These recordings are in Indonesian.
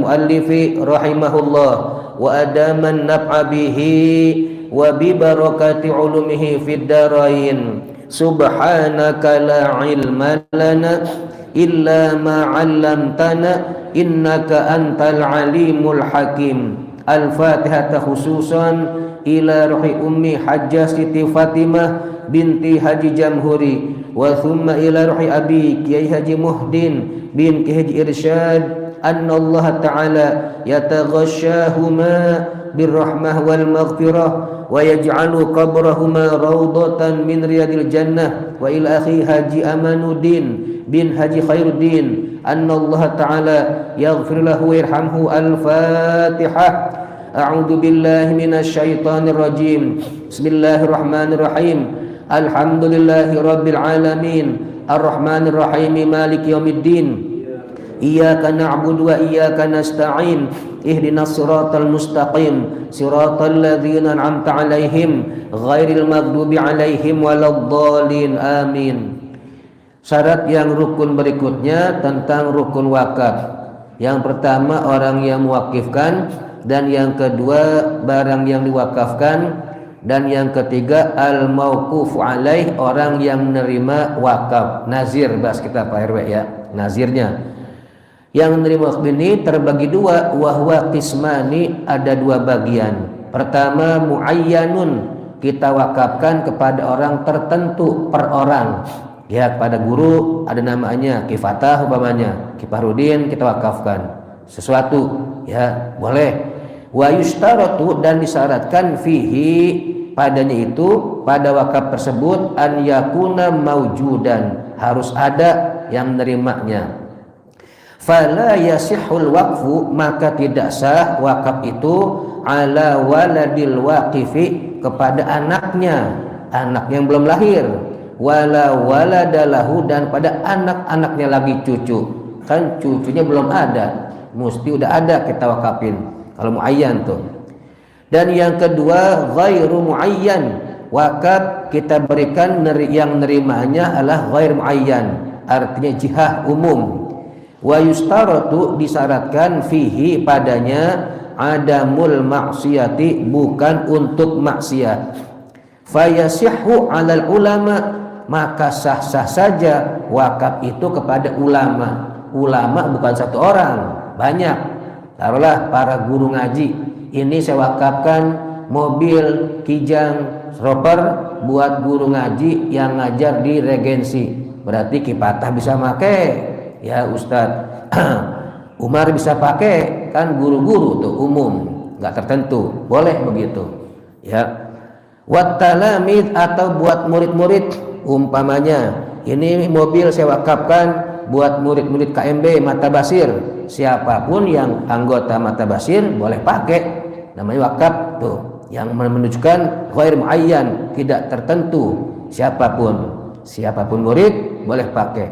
muallifi rahimahullah wa adaman naf'a bihi wa bi barakati ulumihi fid darain. Subhanaka la ilma lana illa ma 'allamtana innaka antal alimul hakim. Al-Fatihah khususan ila ruhi ummi Hajjah Siti Fatimah binti Haji Jamhuri wa thumma ila ruhi abi Kiai Haji Muhdin bin Kiai Haji Irsyad anna Allah ta'ala yataghashshahuma birrahmah wal maghfirah wa yaj'alu qabrahuma rawdatan min riyadil jannah wa ila akhi Haji Amanuddin bin Haji Khairuddin anna Allah ta'ala yaghfir lahu wa yarhamhu. Al-Fatihah. A'udzu billahi minasy syaithanir rajim. Bismillahirrahmanirrahim. Alhamdulillahi rabbil alamin. Arrahmanir rahim. Maliki yaumiddin. Iyyaka na'budu wa iyyaka nasta'in. Ihdinas siratal mustaqim. Siratal ladzina an'amta 'alaihim ghairil maghdubi 'alaihim waladdallin. Amin. Syarat yang rukun berikutnya tentang rukun wakaf. Yang pertama orang yang mewakifkan, dan yang kedua barang yang diwakafkan, dan yang ketiga al-mauquf alaih orang yang menerima wakaf. Nazir bahas kita Pak RW ya, nazirnya. Yang menerima wakaf ini terbagi dua, wahwa qismani, ada dua bagian. Pertama muayyanun, kita wakafkan kepada orang tertentu per orang. Ya, kepada guru ada namanya Kifatah umpamanya, Kifarudin kita wakafkan sesuatu, ya boleh. Wa yustaratu, dan disyaratkan fihi padanya itu, pada wakaf tersebut, an yakuna maujudan, harus ada yang menerimanya. Fala yasihul waqfu, maka tidak sah wakaf itu ala waladil waqifi, kepada anaknya, anak yang belum lahir, wala waladalahu, dan pada anak-anaknya lagi cucu. Kan cucunya belum ada, mesti udah ada kita wakafin kalau muayyan tuh. Dan yang kedua ghairu muayyan, wakaf kita berikan yang nerimanya adalah ghair muayyan, artinya jihah umum. Wa yustaratu, disyaratkan fihi padanya adamul maksiyati, bukan untuk maksiat. Fayasihhu alal ulama, maka sah-sah saja wakaf itu kepada ulama. Ulama bukan satu orang, banyak. Taruhlah para guru ngaji, ini saya wakafkan mobil Kijang Roper buat guru ngaji yang ngajar di Regensi. Berarti Kipatah bisa pakai, ya Ustadz. Umar bisa pakai, kan guru-guru tuh umum, nggak tertentu, boleh begitu. Ya. Wattalamid, atau buat murid-murid, umpamanya ini mobil saya wakafkan buat murid-murid KMB Mata Basir, siapapun yang anggota Mata Basir boleh pakai, namanya wakaf tuh, yang menunjukkan ghair muayyan, tidak tertentu, siapapun murid boleh pakai.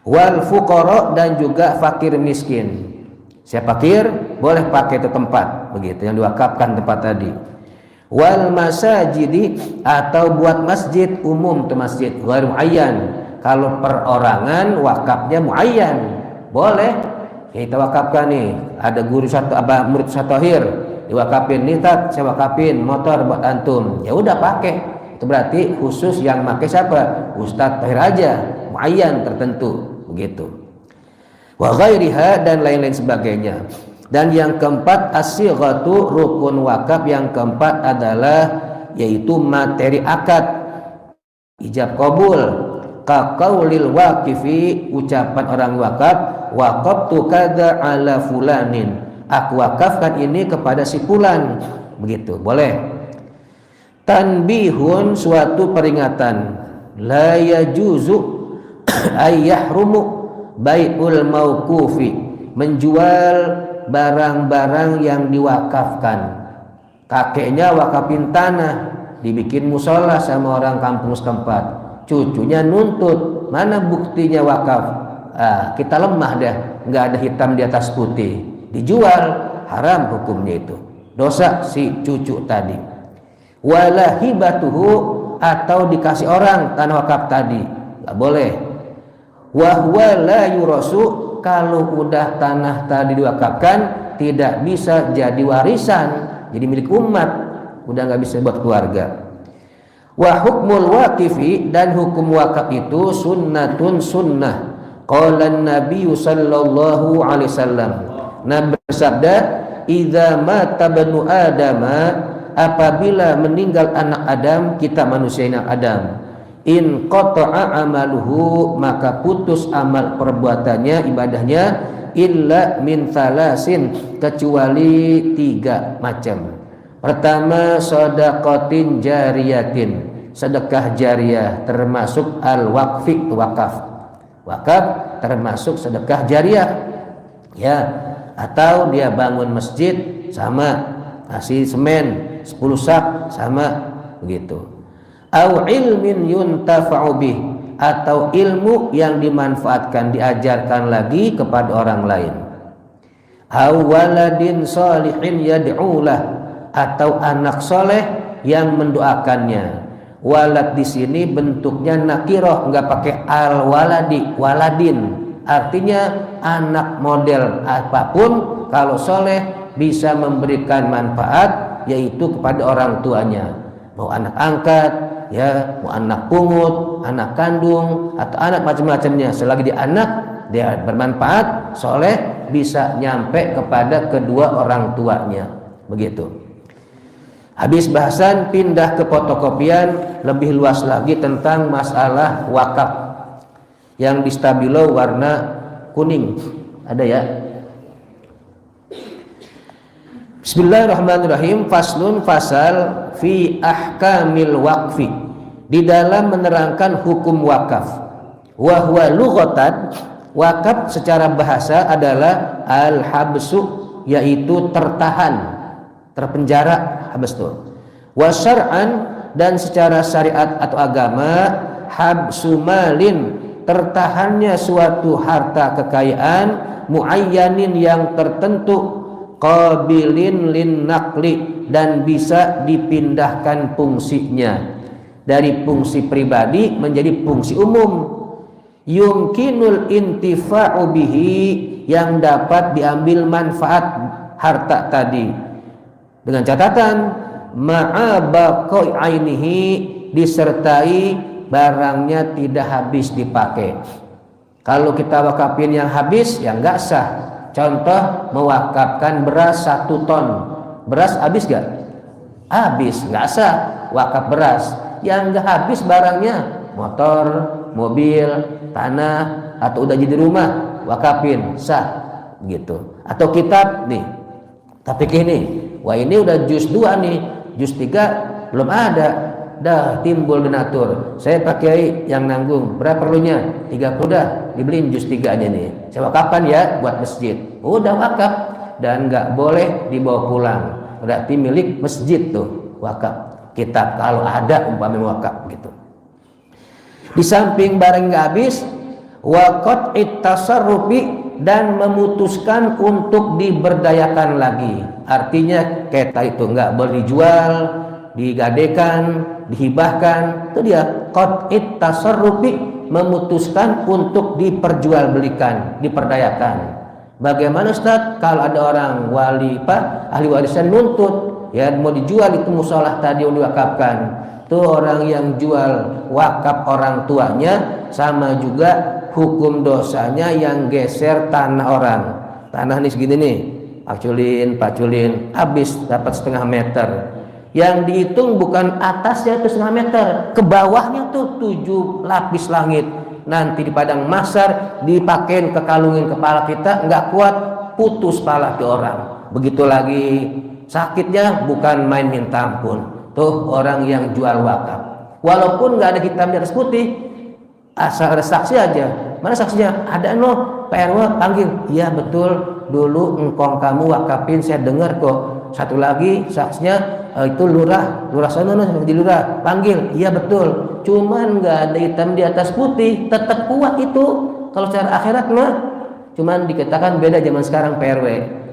Wal fuqara, dan juga fakir miskin, siapa fakir boleh pakai itu tempat, begitu yang diwakafkan tempat tadi. Wal masajidi, atau buat masjid umum tuh, masjid ghair muayyan. Kalau perorangan wakafnya muayyan, boleh kita wakafkan nih, ada guru satu murid satu akhir diwakafin nih, tat saya wakafin motor buat antum, ya udah pakai. Itu berarti khusus yang pakai siapa? Ustadz Tahir aja, muayyan tertentu begitu. Wa ghairiha, dan lain-lain sebagainya. Dan yang keempat as-sighatu, rukun wakaf yang keempat adalah yaitu materi akad, ijab qabul. Kaqaulil waqifi, ucapan orang wakaf, waqaftu kada ala fulanin, aku wakafkan ini kepada si fulan, begitu boleh. Tanbihun, suatu peringatan, la yajuzu ayyahrumu bai'ul mauqufi, menjual barang-barang yang diwakafkan. Kakeknya wakafin tanah, dibikin musola sama orang kampung setempat, cucunya nuntut, mana buktinya wakaf? Kita lemah dah, nggak ada hitam di atas putih, dijual, haram hukumnya itu, dosa si cucu tadi. Wala hibatuhu, atau dikasih orang tanah wakaf tadi, nggak boleh. Wa huwa la yurasu, kalau udah tanah tadi diwakafkan tidak bisa jadi warisan, jadi milik umat, udah nggak bisa buat keluarga. Wa hukmul waqifi, dan hukum wakaf itu sunnatun sunnah. Qala Nabi sallallahu alaihi wasallam, Nabi bersabda, idza mata banu adama, apabila meninggal anak Adam, kita manusia anak Adam, in qata'a amaluhu, maka putus amal perbuatannya, ibadahnya, illa min thalasin, kecuali 3 macam. Pertama, sedekatin jariyatin, sedekah jariyah, termasuk al-waqfi, wakaf. Wakaf termasuk sedekah jariyah, ya. Atau dia bangun masjid, sama, kasih semen 10 sak, sama, begitu. Au ilmin yuntafa'u bih, atau ilmu yang dimanfaatkan, diajarkan lagi kepada orang lain. Au waladin sholihin yad'ulah, atau anak soleh yang mendoakannya. Walad di sini bentuknya nakiroh, nggak pakai al waladi, waladin, artinya anak model apapun kalau soleh bisa memberikan manfaat, yaitu kepada orang tuanya, mau anak angkat, ya, mau anak pungut, anak kandung, atau anak macam-macamnya. Selagi dia anak, dia bermanfaat, soleh, bisa nyampe kepada kedua orang tuanya, begitu. Habis bahasan, pindah ke fotokopian, lebih luas lagi tentang masalah wakaf yang di stabilo warna kuning, ada ya. Bismillahirrahmanirrahim. Faslun, fasal fi ahkamil waqfi, di dalam menerangkan hukum wakaf. Wa huwa lughatan, wakaf secara bahasa adalah al-habsu, yaitu tertahan, terpenjara, habis itu. Wa syar'an, dan secara syariat atau agama, habsu malin, tertahannya suatu harta kekayaan, muayyanin, yang tertentu, qabilin lin naqli, dan bisa dipindahkan fungsinya dari fungsi pribadi menjadi fungsi umum. Yumkinul intifa'u bihi, yang dapat diambil manfaat harta tadi, dengan catatan ma'a baqai ainihi, disertai barangnya tidak habis dipakai. Kalau kita wakafin yang habis, ya nggak sah. Contoh, mewakafkan beras 1 ton, beras habis gak? Habis, nggak sah wakaf beras. Yang nggak habis barangnya, motor, mobil, tanah, atau udah jadi rumah, wakafin, sah, begitu. Atau kitab nih, tapi ini, wah ini udah juz 2 nih, juz 3 belum ada, dah timbul donatur, saya pakai yang nanggung, berapa perlunya? 30, dah dibeliin juz 3 aja nih, saya wakafkan ya buat masjid. Udah wakaf, dan nggak boleh dibawa pulang, berarti milik masjid tuh wakaf. Kitab kalau ada umpamanya wakaf gitu. Di samping barang nggak habis, waqat it-tasarrufi, dan memutuskan untuk diberdayakan lagi. Artinya kita itu nggak boleh dijual, digadekan, dihibahkan. Itu dia qat it-tasarrufi, memutuskan untuk diperjualbelikan, diperdayakan. Bagaimana Ustaz kalau ada orang wali ahli warisan nuntut, ya mau dijual itu musolah tadi yang diwakafkan, tuh orang yang jual wakaf orang tuanya, sama juga hukum dosanya yang geser tanah orang. Tanah nih segini nih, paculin, habis dapat 0,5 meter. Yang dihitung bukan atasnya itu 0,5 meter, ke bawahnya tuh 7 lapis langit. Nanti di padang mahsyar dipakein ke kalungin kepala kita, nggak kuat, putus pala ke orang. Begitu lagi sakitnya, bukan main minta ampun. Tuh orang yang jual wakaf, walaupun nggak ada hitam di atas putih, asal ada saksi aja. Mana saksinya? Ada no, Pak RW panggil. Iya betul, dulu engkong kamu wakafin, saya dengar kok. Satu lagi saksinya itu lurah sana di lurah, panggil. Iya betul, cuman nggak ada hitam di atas putih, tetap kuat itu. Kalau secara akhirat mah, cuman dikatakan beda zaman sekarang Pak RW,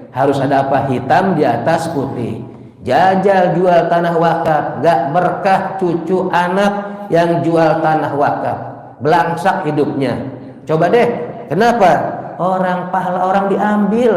harus ada apa? Hitam di atas putih. Jajal jual tanah wakaf, nggak berkah cucu anak yang jual tanah wakaf, belangsak hidupnya. Coba deh, kenapa? Orang pahala orang diambil,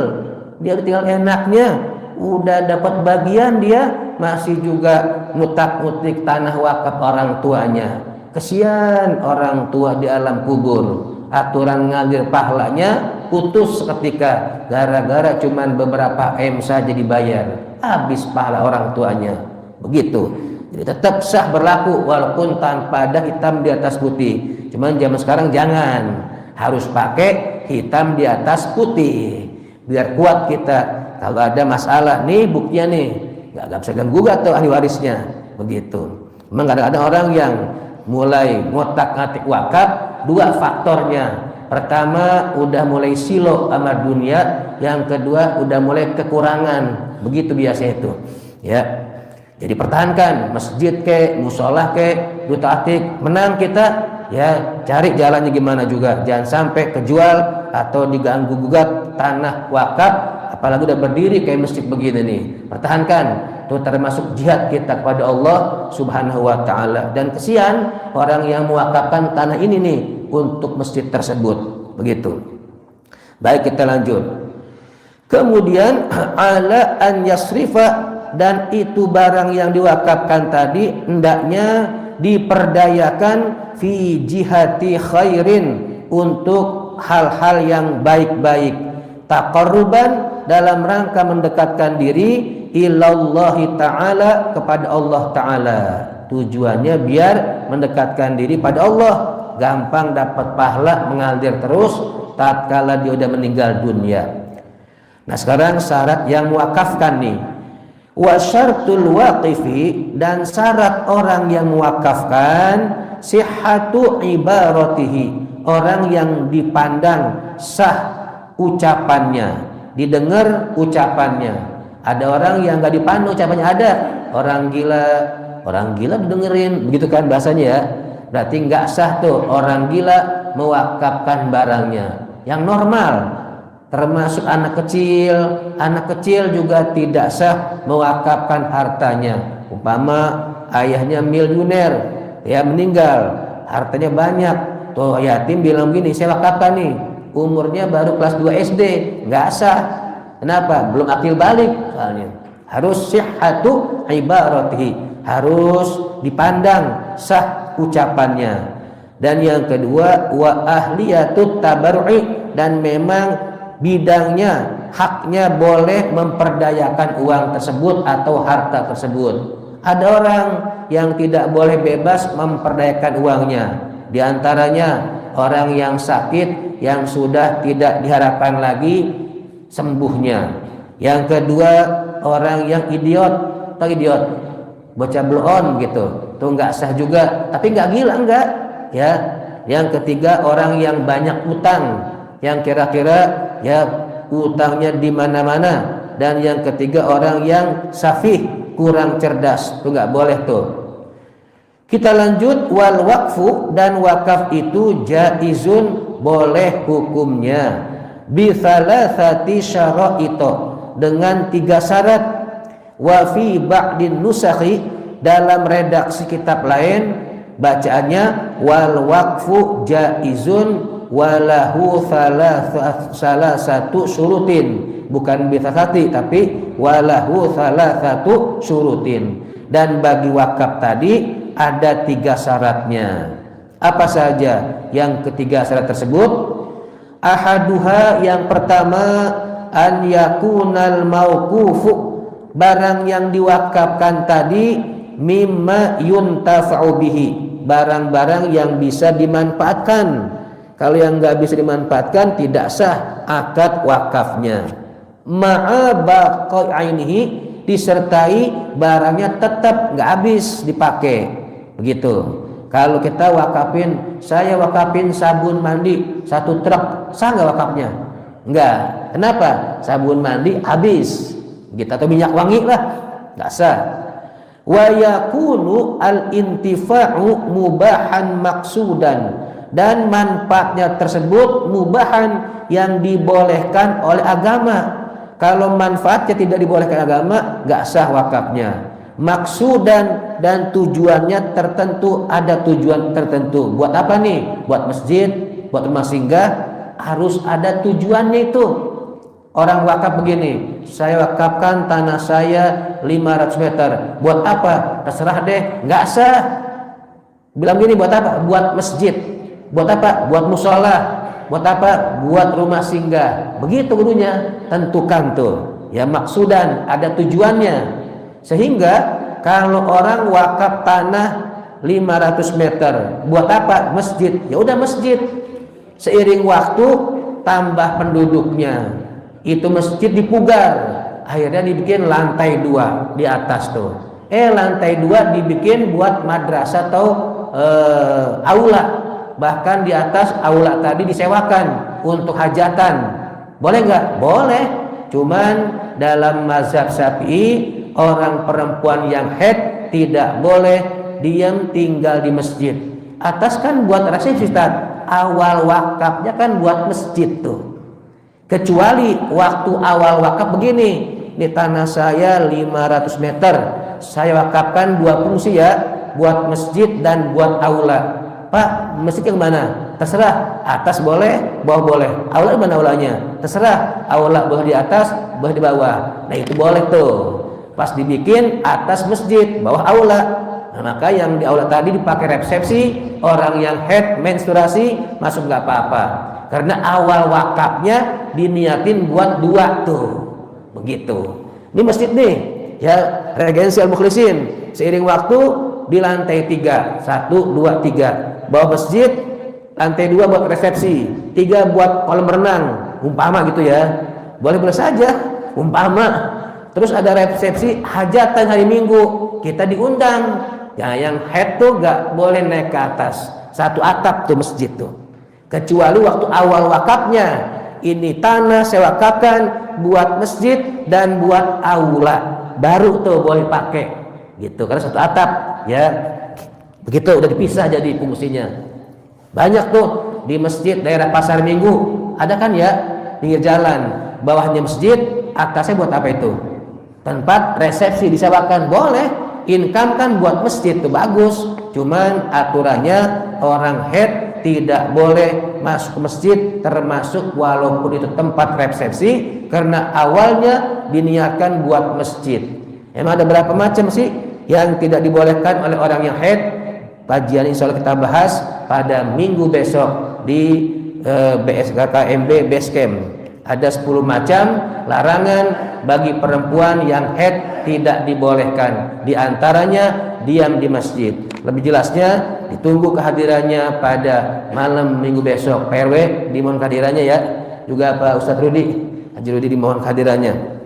dia tinggal enaknya, udah dapat bagian dia masih juga ngutak-ngutik tanah wakaf orang tuanya. Kesian orang tua di alam kubur, aturan ngalir pahalanya putus seketika gara-gara cuman beberapa M saja dibayar, habis pahala orang tuanya. Begitu. Jadi tetap sah berlaku walaupun tanpa ada hitam di atas putih. Cuman zaman sekarang jangan, harus pakai hitam di atas putih biar kuat kita. Kalau ada masalah nih buktinya nih, nggak bisa gugat tuh ahli warisnya. Begitu. Memang kadang-kadang orang yang mulai ngotak-ngatik wakaf, dua faktornya. Pertama udah mulai silo sama dunia, yang kedua udah mulai kekurangan. Begitu biasa itu. Ya. Jadi pertahankan masjid ke, musola ke, duta atik, menang kita, ya cari jalannya gimana juga. Jangan sampai kejual atau diganggu gugat tanah wakaf, apalagi udah berdiri kayak masjid begini nih. Pertahankan, itu termasuk jihad kita kepada Allah Subhanahu wa taala. Dan kesian orang yang mewakafkan tanah ini nih untuk masjid tersebut. Begitu. Baik, kita lanjut. Kemudian ala an yasrifa, dan itu barang yang diwakafkan tadi hendaknya diperdayakan fi jihati khairin, untuk hal-hal yang baik-baik, taqarruban, dalam rangka mendekatkan diri ilallahi ta'ala, kepada Allah ta'ala. Tujuannya biar mendekatkan diri pada Allah, gampang dapat pahala mengalir terus tatkala dia udah meninggal dunia. Nah sekarang syarat yang mewakafkan nih, wa syartul waqifi, dan syarat orang yang mewakafkan sihhatu ibaratihi, orang yang dipandang sah ucapannya, didengar ucapannya. Ada orang yang nggak dipandang ucapannya, ada orang gila didengerin, begitu kan bahasanya ya. Berarti nggak sah tuh orang gila mewakafkan barangnya. Yang normal termasuk anak kecil juga tidak sah mewakafkan hartanya. Umpama ayahnya miliuner, ya meninggal, hartanya banyak, tuh yatim bilang gini, saya wakafkan nih, umurnya baru kelas 2 SD, nggak sah. Kenapa? Belum akil balik soalnya. Harus sihhatu ibaratihi, harus dipandang sah ucapannya. Dan yang kedua wa ahliyatut tabarru'i, dan memang bidangnya, haknya boleh memperdayakan uang tersebut atau harta tersebut. Ada orang yang tidak boleh bebas memperdayakan uangnya. Di antaranya orang yang sakit, yang sudah tidak diharapkan lagi sembuhnya. Yang kedua orang yang idiot, atau idiot, bocah belon gitu, tuh nggak sah juga. Tapi nggak gila, enggak ya. Yang ketiga orang yang banyak utang, yang kira-kira ya utangnya di mana-mana. Dan yang ketiga orang yang safih, kurang cerdas, itu nggak boleh tuh. Kita lanjut, wal waqfu, dan wakaf itu jaizun, boleh hukumnya, bi thalathati syara'ito, dengan 3 syarat. Wa fi ba'din nusakhi, dalam redaksi kitab lain bacaannya wal waqfu jaizun walahu salasatu syurutin, bukan bisakati tapi walahu salasatu syurutin. Dan bagi wakaf tadi ada 3 syaratnya. Apa saja yang ketiga syarat tersebut? Ahaduha, yang pertama, an yakunal mauqufu, barang yang diwakafkan tadi mimma yuntafa'u bihi, barang-barang yang bisa dimanfaatkan. Kalau yang nggak bisa dimanfaatkan tidak sah akad wakafnya. Ma'a baqaihi, disertai barangnya tetap nggak habis dipakai. Begitu. Kalau kita wakafin, saya wakafin sabun mandi 1 truk, sah nggak wakafnya? Enggak. Kenapa? Sabun mandi habis. Gitu, atau minyak wangi lah, nggak sah. Wa yakunu al-intifa'u mubahan maksudan, dan manfaatnya tersebut mubahan, yang dibolehkan oleh agama. Kalau manfaatnya tidak dibolehkan agama, nggak sah wakafnya. Maksudan, dan tujuannya tertentu, ada tujuan tertentu. Buat apa nih? Buat masjid, buat rumah singgah, harus ada tujuannya itu. Orang wakaf begini, saya wakafkan tanah saya 500 meter. Buat apa? Terserah deh, nggak sah. Bilang gini, buat apa? Buat masjid. Buat apa? Buat musola. Buat apa? Buat rumah singgah. Begitu gurunya, tentukan tuh. Ya maksudan, ada tujuannya. Sehingga kalau orang wakaf tanah 500 meter, buat apa? Masjid. Ya udah masjid. Seiring waktu tambah penduduknya, itu masjid dipugar, akhirnya dibikin lantai 2 di atas tuh. Lantai 2 dibikin buat madrasah atau aula, bahkan di atas aula tadi disewakan untuk hajatan. Boleh nggak? Boleh. Cuman dalam mazhab Syafi'i, orang perempuan yang haid tidak boleh diam tinggal di masjid. Atas kan buat resepsi, awal wakafnya kan buat masjid tuh. Kecuali waktu awal wakaf begini, ini tanah saya 500 meter, saya wakafkan 2 fungsi ya, buat masjid dan buat aula. Pak, masjid yang mana? Terserah, atas boleh, bawah boleh. Aula di mana aulanya? Terserah, aula boleh di atas, boleh di bawah. Nah itu boleh tuh. Pas dibikin atas masjid, bawah aula. Nah, maka yang di aula tadi dipakai resepsi, orang yang haid menstruasi masuk nggak apa-apa. Karena awal wakafnya diniatin buat 2 tuh. Begitu. Ini masjid nih, ya Regensi Al-Mukhlisin. Seiring waktu di lantai 3, 1, 2, 3. Bawah masjid, lantai 2 buat resepsi, 3 buat kolam renang, umpama gitu ya. Boleh-boleh saja, umpama. Terus ada resepsi hajatan hari Minggu, kita diundang. Ya, yang haid tuh gak boleh naik ke atas, 1 atap tuh masjid tuh. Kecuali waktu awal wakafnya, ini tanah saya wakafkan buat masjid dan buat aula, baru tuh boleh pakai gitu, karena 1 atap ya. Begitu udah dipisah jadi fungsinya. Banyak tuh di masjid daerah Pasar Minggu, ada kan ya, pinggir jalan, bawahnya masjid, atasnya buat apa itu? Tempat resepsi disewakan, boleh. Income kan buat masjid tuh bagus. Cuman aturannya orang haid tidak boleh masuk ke masjid, termasuk walaupun itu tempat resepsi, karena awalnya diniatkan buat masjid. Emang ada berapa macam sih yang tidak dibolehkan oleh orang yang haid? Kajian insya Allah kita bahas pada minggu besok di BSKKMB Basecamp. Ada 10 macam larangan bagi perempuan yang haid tidak dibolehkan. Di antaranya diam di masjid. Lebih jelasnya ditunggu kehadirannya pada malam minggu besok. PRW dimohon kehadirannya ya. Juga Pak Ustadz Rudi, Haji Rudi dimohon kehadirannya.